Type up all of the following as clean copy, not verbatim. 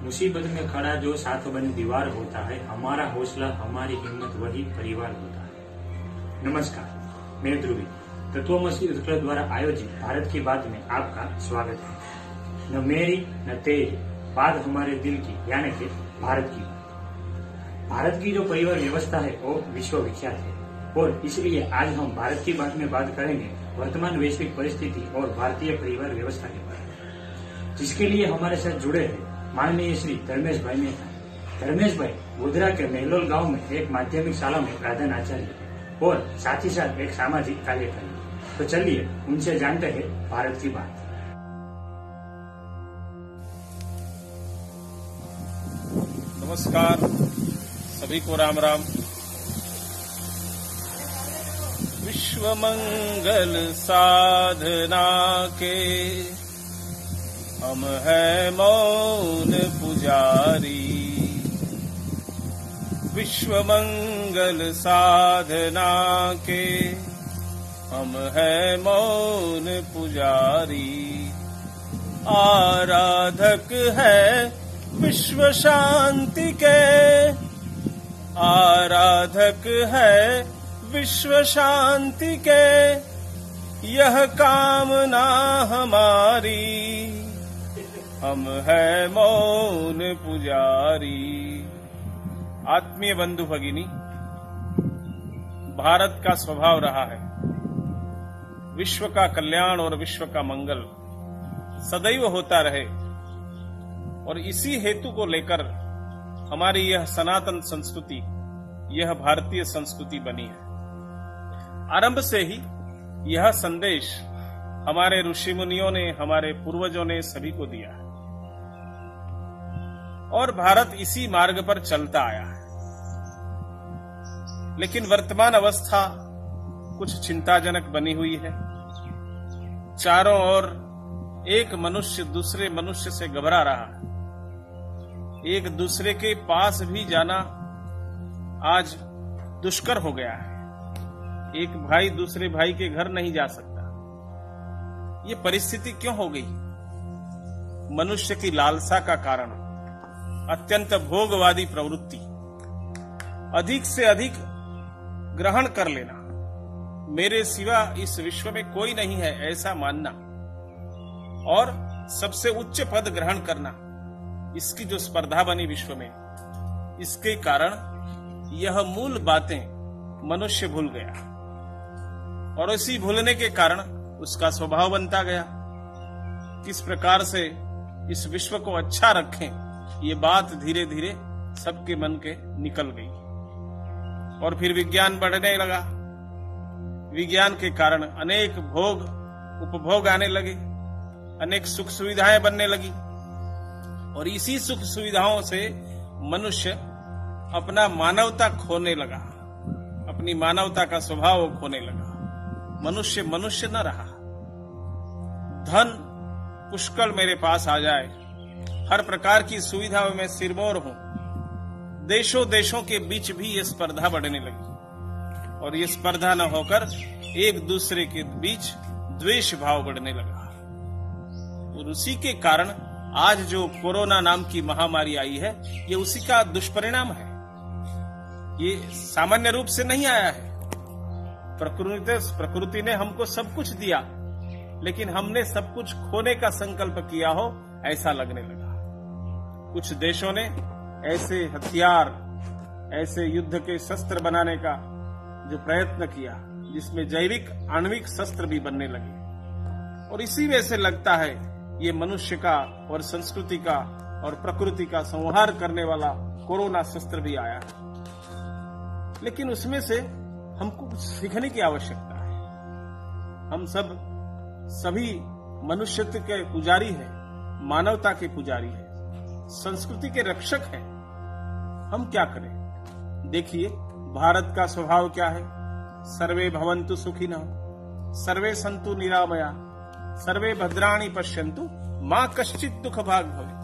मुसीबत में खड़ा जो साथ बने दीवार होता है, हमारा हौसला हमारी हिम्मत वही परिवार होता है। नमस्कार, मैं ध्रुवी तत्वमसी उत्कल द्वारा आयोजित भारत की बात में आपका स्वागत है। न मेरी न तेरी बात हमारे दिल की, यानी कि भारत की। भारत की जो परिवार व्यवस्था है वो विश्व विख्यात है और इसलिए आज हम भारत की बात में बात करेंगे वर्तमान वैश्विक परिस्थिति और भारतीय परिवार व्यवस्था के बारे में, जिसके लिए हमारे साथ जुड़े हैं माननीय श्री धर्मेश भाई मेहता। धर्मेश भाई गोधरा के मेहलोल गांव में एक माध्यमिक शाला में प्रधान आचार्य और साथ ही साथ एक सामाजिक कार्यकर्ता। तो चलिए उनसे जानते हैं भारत की बात। नमस्कार, सभी को राम राम। विश्व मंगल साधना के हम हैं मौन पुजारी। विश्व मंगल साधना के हम हैं मौन पुजारी। आराधक है विश्व शांति के, आराधक है विश्व शांति के, यह कामना हमारी। हम है मौन पुजारी। आत्मीय बंधु भगिनी, भारत का स्वभाव रहा है विश्व का कल्याण और विश्व का मंगल सदैव होता रहे, और इसी हेतु को लेकर हमारी यह सनातन संस्कृति, यह भारतीय संस्कृति बनी है। आरंभ से ही यह संदेश हमारे ऋषि मुनियों ने, हमारे पूर्वजों ने सभी को दिया है और भारत इसी मार्ग पर चलता आया है। लेकिन वर्तमान अवस्था कुछ चिंताजनक बनी हुई है। चारों ओर एक मनुष्य दूसरे मनुष्य से घबरा रहा है। एक दूसरे के पास भी जाना आज दुष्कर हो गया है। एक भाई दूसरे भाई के घर नहीं जा सकता। ये परिस्थिति क्यों हो गई? मनुष्य की लालसा का कारण, अत्यंत भोगवादी प्रवृत्ति, अधिक से अधिक ग्रहण कर लेना, मेरे सिवा इस विश्व में कोई नहीं है ऐसा मानना और सबसे उच्च पद ग्रहण करना, इसकी जो स्पर्धा बनी विश्व में, इसके कारण यह मूल बातें मनुष्य भूल गया और इसी भूलने के कारण उसका स्वभाव बनता गया। किस प्रकार से इस विश्व को अच्छा रखें, ये बात धीरे धीरे सबके मन के निकल गई और फिर विज्ञान बढ़ने लगा। विज्ञान के कारण अनेक भोग उपभोग आने लगे, अनेक सुख सुविधाएं बनने लगी और इसी सुख सुविधाओं से मनुष्य अपना मानवता खोने लगा, अपनी मानवता का स्वभाव खोने लगा। मनुष्य मनुष्य न रहा। धन पुष्कल मेरे पास आ जाए, हर प्रकार की सुविधा में सिरमौर हूं, देशों देशों के बीच भी ये स्पर्धा बढ़ने लगी और ये स्पर्धा न होकर एक दूसरे के बीच द्वेष भाव बढ़ने लगा। और उसी के कारण आज जो कोरोना नाम की महामारी आई है, ये उसी का दुष्परिणाम है। ये सामान्य रूप से नहीं आया है। प्रकृति ने हमको सब कुछ दिया, लेकिन हमने सब कुछ खोने का संकल्प किया हो ऐसा लगने लगा। कुछ देशों ने ऐसे हथियार, ऐसे युद्ध के शस्त्र बनाने का जो प्रयत्न किया, जिसमें जैविक आणविक शस्त्र भी बनने लगे और इसी वजह से लगता है ये मनुष्य का और संस्कृति का और प्रकृति का संहार करने वाला कोरोना शस्त्र भी आया है। लेकिन उसमें से हमको कुछ सीखने की आवश्यकता है। हम सभी मनुष्यत्व के पुजारी हैं, मानवता के पुजारी हैं, संस्कृति के रक्षक हैं। हम क्या करें? देखिए भारत का स्वभाव क्या है। सर्वे भवन्तु सुखिनः, सर्वे सन्तु निरामया, सर्वे भद्राणि पश्यन्तु, मां कश्चित् दुख भाग भवे।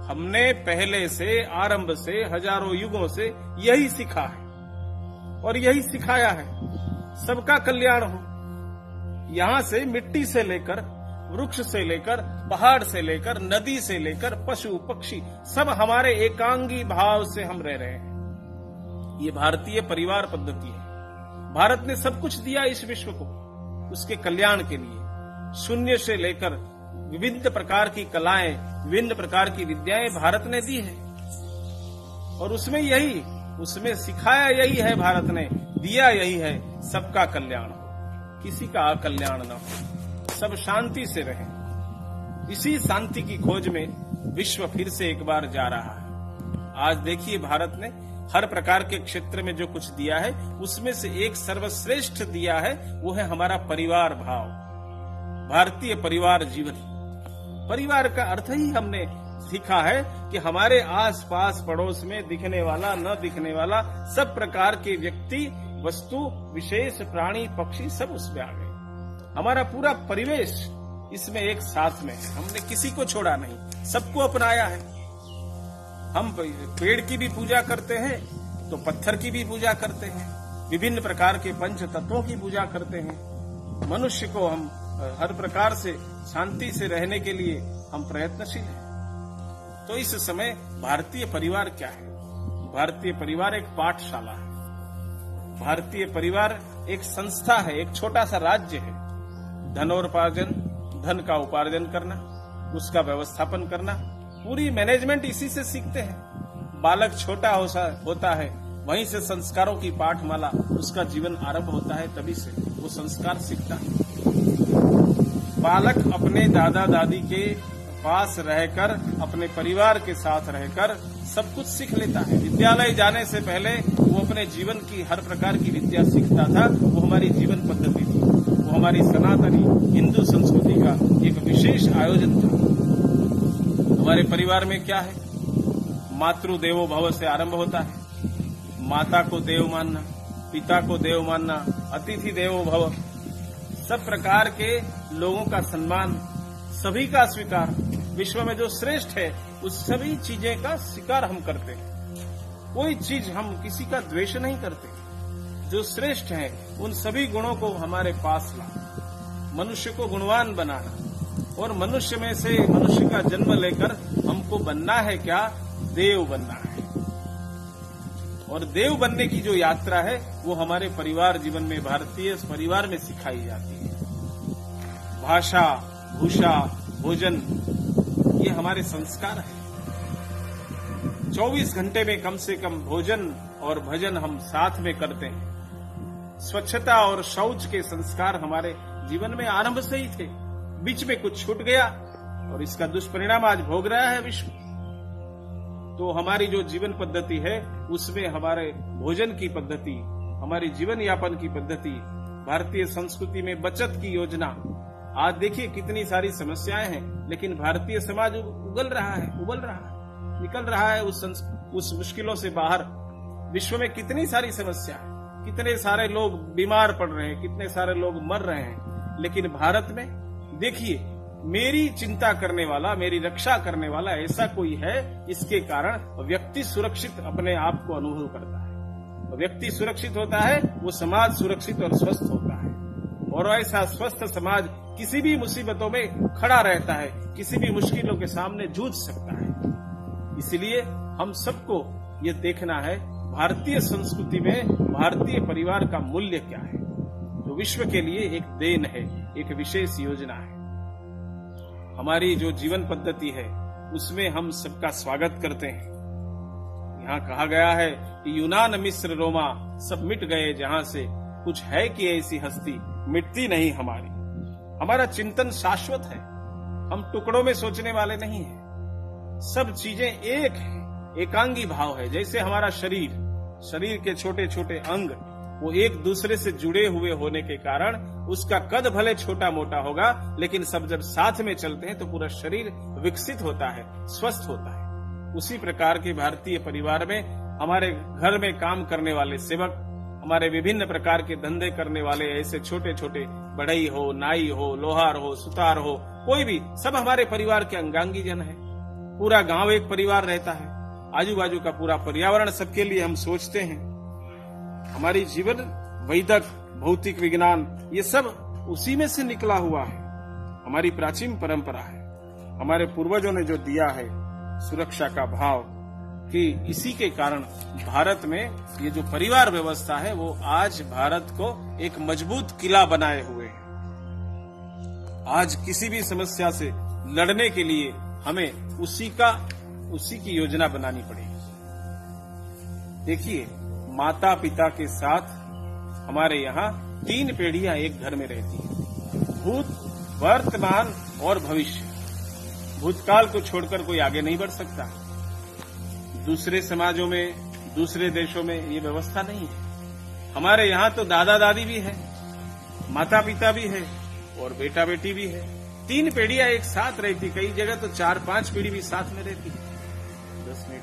हमने पहले से, आरंभ से, हजारों युगों से यही सीखा है और यही सिखाया है, सबका कल्याण हो। यहां से मिट्टी से लेकर वृक्ष से लेकर, पहाड़ से लेकर, नदी से लेकर, पशु पक्षी सब हमारे एकांगी भाव से हम रह रहे हैं। ये भारतीय परिवार पद्धति है। भारत ने सब कुछ दिया इस विश्व को उसके कल्याण के लिए। शून्य से लेकर विभिन्न प्रकार की कलाएं, विभिन्न प्रकार की विद्याएं भारत ने दी है और उसमें सिखाया यही है, भारत ने दिया यही है, सबका कल्याण हो, किसी का अकल्याण न हो, सब शांति से रहें। इसी शांति की खोज में विश्व फिर से एक बार जा रहा है। आज देखिए, भारत ने हर प्रकार के क्षेत्र में जो कुछ दिया है उसमें से एक सर्वश्रेष्ठ दिया है, वो है हमारा परिवार भाव, भारतीय परिवार जीवन। परिवार का अर्थ ही हमने सीखा है कि हमारे आस पास पड़ोस में दिखने वाला, न दिखने वाला, सब प्रकार के व्यक्ति, वस्तु, विशेष, प्राणी, पक्षी सब उसमें आ गए। हमारा पूरा परिवेश इसमें एक साथ में है। हमने किसी को छोड़ा नहीं, सबको अपनाया है। हम पेड़ की भी पूजा करते हैं तो पत्थर की भी पूजा करते हैं, विभिन्न प्रकार के पंच तत्वों की पूजा करते हैं। मनुष्य को हम हर प्रकार से शांति से रहने के लिए हम प्रयत्नशील हैं। तो इस समय भारतीय परिवार क्या है? भारतीय परिवार एक पाठशाला है। भारतीय परिवार एक संस्था है, एक छोटा सा राज्य है। धन का उपार्जन करना, उसका व्यवस्थापन करना, पूरी मैनेजमेंट इसी से सीखते हैं। बालक छोटा होता है, वहीं से संस्कारों की पाठमाला, उसका जीवन आरंभ होता है, तभी से वो संस्कार सीखता है। बालक अपने दादा दादी के पास रहकर, अपने परिवार के साथ रहकर सब कुछ सीख लेता है। विद्यालय जाने से पहले वो अपने जीवन की हर प्रकार की विद्या सीखता था। वो हमारी जीवन पद्धति थी, वो हमारी सनातनी हिंदू संस्कृति का एक विशेष आयोजन था। हमारे परिवार में क्या है? मातृ देवो भव से आरंभ होता है। माता को देव मानना, पिता को देव मानना, अतिथि देवो भव, सब प्रकार के लोगों का सम्मान, सभी का स्वीकार। विश्व में जो श्रेष्ठ है उस सभी चीजें का स्वीकार हम करते हैं। कोई चीज हम किसी का द्वेष नहीं करते। जो श्रेष्ठ है उन सभी गुणों को हमारे पास ला, मनुष्य को गुणवान बनाना, और मनुष्य में से मनुष्य का जन्म लेकर हमको बनना है क्या? देव बनना है। और देव बनने की जो यात्रा है वो हमारे परिवार जीवन में, भारतीय परिवार में सिखाई जाती है। भाषा, भूषा, भोजन, ये हमारे संस्कार है। 24 घंटे में कम से कम भोजन और भजन हम साथ में करते हैं। स्वच्छता और शौच के संस्कार हमारे जीवन में आरंभ से ही थे। बीच में कुछ छूट गया और इसका दुष्परिणाम आज भोग रहा है विश्व। तो हमारी जो जीवन पद्धति है उसमें हमारे भोजन की पद्धति, हमारी जीवन यापन की पद्धति, भारतीय संस्कृति में बचत की योजना, आज देखिए कितनी सारी समस्याएं हैं, लेकिन भारतीय समाज उबल रहा है, निकल रहा है उस मुश्किलों से बाहर। विश्व में कितनी सारी समस्या है, कितने सारे लोग बीमार पड़ रहे हैं, कितने सारे लोग मर रहे हैं, लेकिन भारत में देखिए, मेरी चिंता करने वाला, मेरी रक्षा करने वाला ऐसा कोई है, इसके कारण व्यक्ति सुरक्षित अपने आप को अनुभव करता है। व्यक्ति सुरक्षित होता है, वो समाज सुरक्षित और स्वस्थ होता है, और ऐसा स्वस्थ समाज किसी भी मुसीबतों में खड़ा रहता है, किसी भी मुश्किलों के सामने जूझ सकता है। इसलिए हम सबको ये देखना है भारतीय संस्कृति में भारतीय परिवार का मूल्य क्या है, जो विश्व के लिए एक देन है, एक विशेष योजना है। हमारी जो जीवन पद्धति है उसमें हम सबका स्वागत करते हैं। यहाँ कहा गया है कि यूनान, मिस्र, रोमा सब मिट गए जहां से, कुछ है कि ऐसी हस्ती मिटती नहीं हमारी। हमारा चिंतन शाश्वत है, हम टुकड़ों में सोचने वाले नहीं हैं। सब चीजें एक है, एकांगी भाव है। जैसे हमारा शरीर के छोटे छोटे अंग वो एक दूसरे से जुड़े हुए होने के कारण उसका कद भले छोटा मोटा होगा, लेकिन सब जब साथ में चलते हैं तो पूरा शरीर विकसित होता है, स्वस्थ होता है। उसी प्रकार के भारतीय परिवार में हमारे घर में काम करने वाले सेवक, हमारे विभिन्न प्रकार के धंधे करने वाले ऐसे छोटे छोटे बढ़ई हो, नाई हो, लोहार हो, सुतार हो, कोई भी, सब हमारे परिवार के अंगांगी जन है। पूरा गांव एक परिवार रहता है, आजू बाजू का पूरा पर्यावरण सबके लिए हम सोचते हैं। हमारी जीवन, वैदिक, भौतिक विज्ञान, ये सब उसी में से निकला हुआ है। हमारी प्राचीन परंपरा है, हमारे पूर्वजों ने जो दिया है सुरक्षा का भाव, कि इसी के कारण भारत में ये जो परिवार व्यवस्था है वो आज भारत को एक मजबूत किला बनाए हुए है। आज किसी भी समस्या से लड़ने के लिए हमें उसी की योजना बनानी पड़ेगी। देखिए, माता पिता के साथ हमारे यहाँ 3 पीढ़ियां एक घर में रहती हैं, भूत, वर्तमान और भविष्य। भूतकाल को छोड़कर कोई आगे नहीं बढ़ सकता। दूसरे समाजों में, दूसरे देशों में ये व्यवस्था नहीं है। हमारे यहाँ तो दादा दादी भी है, माता पिता भी है और बेटा बेटी भी है। 3 पीढ़ियां एक साथ रहती, कई जगह तो 4-5 पीढ़ी भी साथ में रहती। 10 मिनट।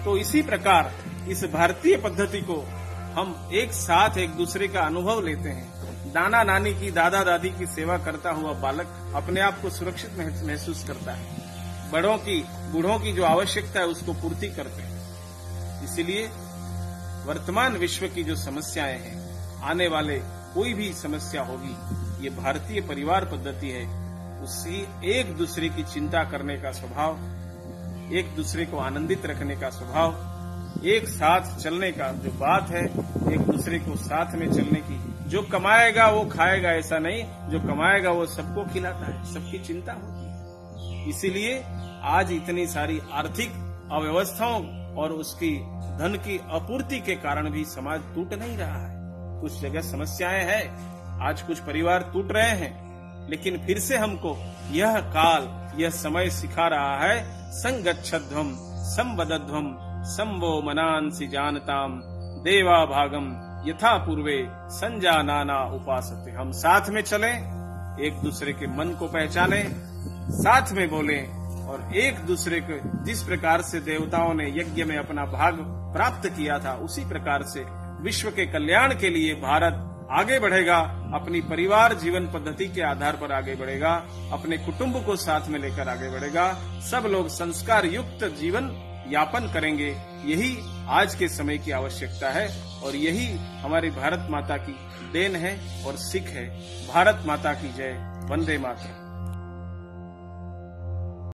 तो इसी प्रकार इस भारतीय पद्धति को हम एक साथ एक दूसरे का अनुभव लेते हैं। नाना नानी की, दादा दादी की सेवा करता हुआ बालक अपने आप को सुरक्षित महसूस करता है। बड़ों की, बूढ़ों की जो आवश्यकता है उसको पूर्ति करते हैं। इसलिए वर्तमान विश्व की जो समस्याएं हैं, आने वाले कोई भी समस्या होगी, ये भारतीय परिवार पद्धति है। उसी एक दूसरे की चिंता करने का स्वभाव, एक दूसरे को आनंदित रखने का स्वभाव, एक साथ चलने का जो बात है, एक दूसरे को साथ में चलने की, जो कमाएगा वो खाएगा ऐसा नहीं, जो कमाएगा वो सबको खिलाता है, सबकी चिंता होती है। इसीलिए आज इतनी सारी आर्थिक अव्यवस्थाओं और उसकी धन की आपूर्ति के कारण भी समाज टूट नहीं रहा है। कुछ जगह समस्याएं हैं, आज कुछ परिवार टूट रहे हैं, लेकिन फिर से हमको यह काल, यह समय सिखा रहा है, संगच्छध्वम संवदध्वम संवो मनांसि जानताम देवा भागम यथा पूर्वे संजानाना उपासते। हम साथ में चलें, एक दूसरे के मन को पहचानें, साथ में बोलें और एक दूसरे को जिस प्रकार से देवताओं ने यज्ञ में अपना भाग प्राप्त किया था, उसी प्रकार से विश्व के कल्याण के लिए भारत आगे बढ़ेगा, अपनी परिवार जीवन पद्धति के आधार पर आगे बढ़ेगा, अपने कुटुंब को साथ में लेकर आगे बढ़ेगा, सब लोग संस्कार युक्त जीवन यापन करेंगे। यही आज के समय की आवश्यकता है और यही हमारी भारत माता की देन है और सीख है। भारत माता की जय। वंदे मातरम।